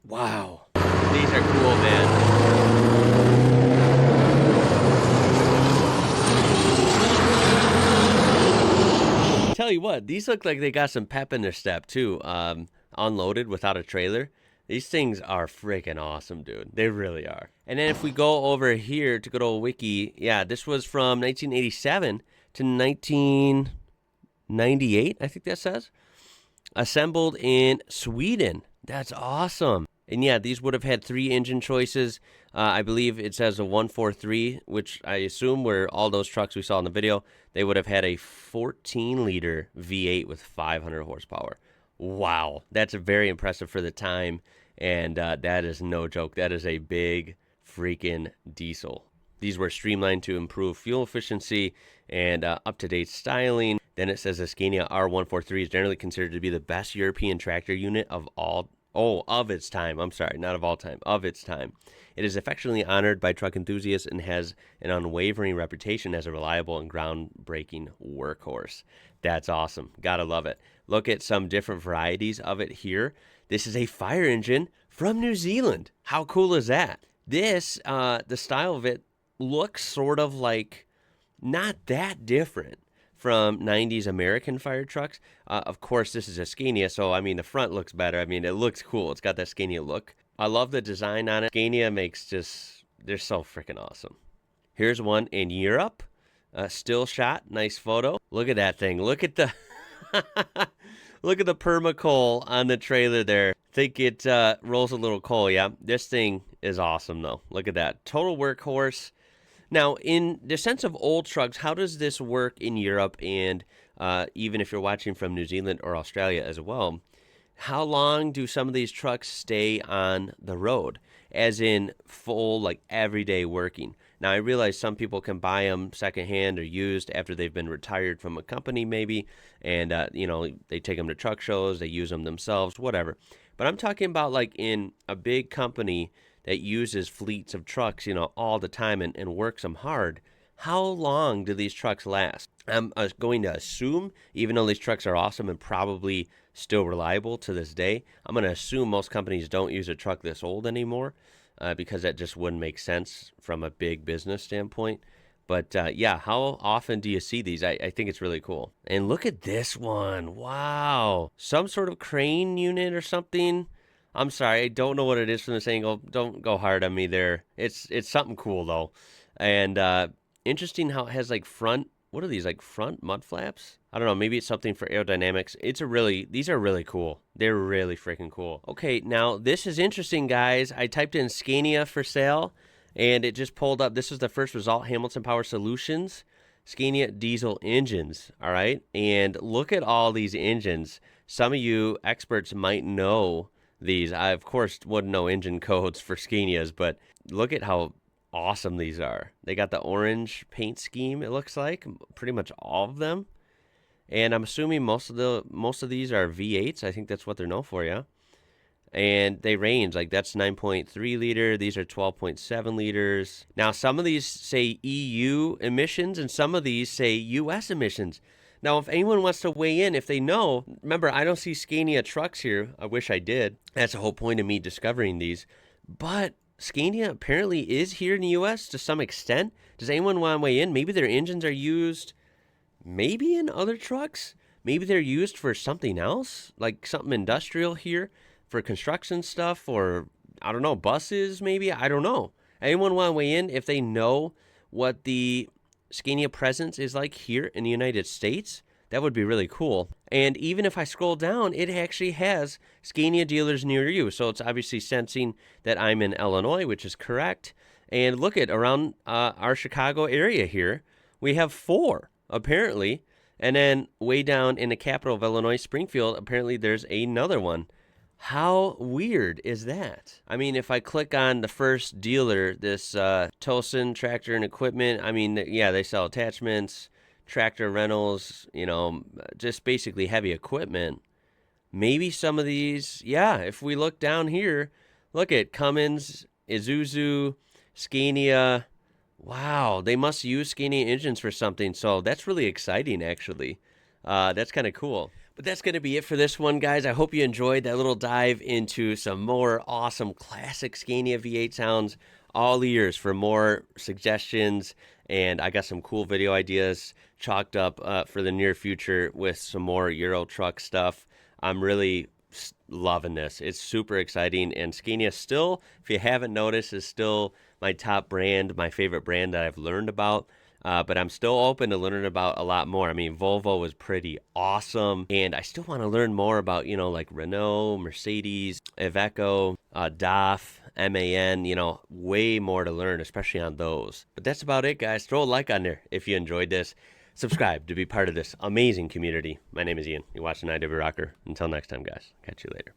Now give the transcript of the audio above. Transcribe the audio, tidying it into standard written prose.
Wow. These are cool, man. Tell you what, these look like they got some pep in their step too. Unloaded without a trailer. These things are freaking awesome, dude. They really are. And then if we go over here to good old wiki, yeah, this was from 1987 to 1998, I think that says. Assembled in Sweden. That's awesome. And yeah, these would have had 3 engine choices. I believe it says a 143, which I assume were all those trucks we saw in the video. They would have had a 14-liter V8 with 500 horsepower. Wow, that's very impressive for the time. And that is no joke. That is a big freaking diesel. These were streamlined to improve fuel efficiency and up-to-date styling. Then it says the Scania R143 is generally considered to be the best European tractor unit of its time. I'm sorry, not of all time, of its time. It is affectionately honored by truck enthusiasts and has an unwavering reputation as a reliable and groundbreaking workhorse. That's awesome. Gotta love it. Look at some different varieties of it here. This is a fire engine from New Zealand. How cool is that? This, the style of it looks sort of like not that different from 90s American fire trucks. Of course, this is a Scania, so I mean, the front looks better. I mean, it looks cool. It's got that Scania look. I love the design on it. Scania makes they're so freaking awesome. Here's one in Europe. Still shot. Nice photo. Look at that thing. Look at the look at the permacoal on the trailer there. Think it rolls a little coal, yeah. This thing is awesome, though. Look at that. Total workhorse. Now, in the sense of old trucks, how does this work in Europe and even if you're watching from New Zealand or Australia as well? How long do some of these trucks stay on the road, as in full, like, everyday working? Now, I realize some people can buy them secondhand or used after they've been retired from a company maybe, and, they take them to truck shows, they use them themselves, whatever. But I'm talking about, like, in a big company that uses fleets of trucks, all the time and works them hard. How long do these trucks last? I'm going to assume, even though these trucks are awesome and probably still reliable to this day, I'm going to assume most companies don't use a truck this old anymore because that just wouldn't make sense from a big business standpoint. But yeah, how often do you see these? I think it's really cool. And look at this one. Wow. Some sort of crane unit or something. I'm sorry, I don't know what it is from this angle. Don't go hard on me there. It's something cool, though. And interesting how it has, like, what are these, like, front mud flaps? I don't know, maybe it's something for aerodynamics. These are really cool. They're really freaking cool. Okay, now, this is interesting, guys. I typed in Scania for sale, and it just pulled up. This is the first result, Hamilton Power Solutions, Scania diesel engines, all right? And look at all these engines. Some of you experts might know these. I, of course, wouldn't know engine codes for Scanias, but look at how awesome these are. They got the orange paint scheme, it looks like, pretty much all of them. And I'm assuming most of these are V8s. I think that's what they're known for, yeah. And they range, like, that's 9.3 liter. These are 12.7 liters. Now, some of these say EU emissions, and some of these say US emissions. Now, if anyone wants to weigh in, if they know, remember, I don't see Scania trucks here. I wish I did. That's the whole point of me discovering these. But Scania apparently is here in the U.S. to some extent. Does anyone want to weigh in? Maybe their engines are used maybe in other trucks. Maybe they're used for something else, like something industrial here for construction stuff, or, I don't know, buses maybe? I don't know. Anyone want to weigh in if they know what the Scania presence is like here in the United States? That would be really cool. And even if I scroll down, it actually has Scania dealers near you. So it's obviously sensing that I'm in Illinois, which is correct. And look at around our Chicago area here, we have 4, apparently. And then way down in the capital of Illinois, Springfield, apparently there's another one. How weird is that? I mean, if I click on the first dealer, this Tosin Tractor and Equipment, I mean, yeah, they sell attachments, tractor rentals, just basically heavy equipment. Maybe some of these, yeah, if we look down here, look at Cummins, Isuzu, Scania. Wow, they must use Scania engines for something, so that's really exciting, actually. That's kind of cool. But that's going to be it for this one, guys. I hope you enjoyed that little dive into some more awesome classic Scania V8 sounds. All ears for more suggestions, and I got some cool video ideas chalked up for the near future with some more Euro truck stuff. I'm really loving this. It's super exciting, and Scania still, if you haven't noticed, is still my top brand, my favorite brand that I've learned about. But I'm still open to learning about a lot more. I mean, Volvo was pretty awesome, and I still want to learn more about, like Renault, Mercedes, Iveco, DAF, MAN, way more to learn, especially on those. But that's about it, guys. Throw a like on there if you enjoyed this. Subscribe to be part of this amazing community. My name is Ian. You're watching IW Rocker. Until next time, guys. Catch you later.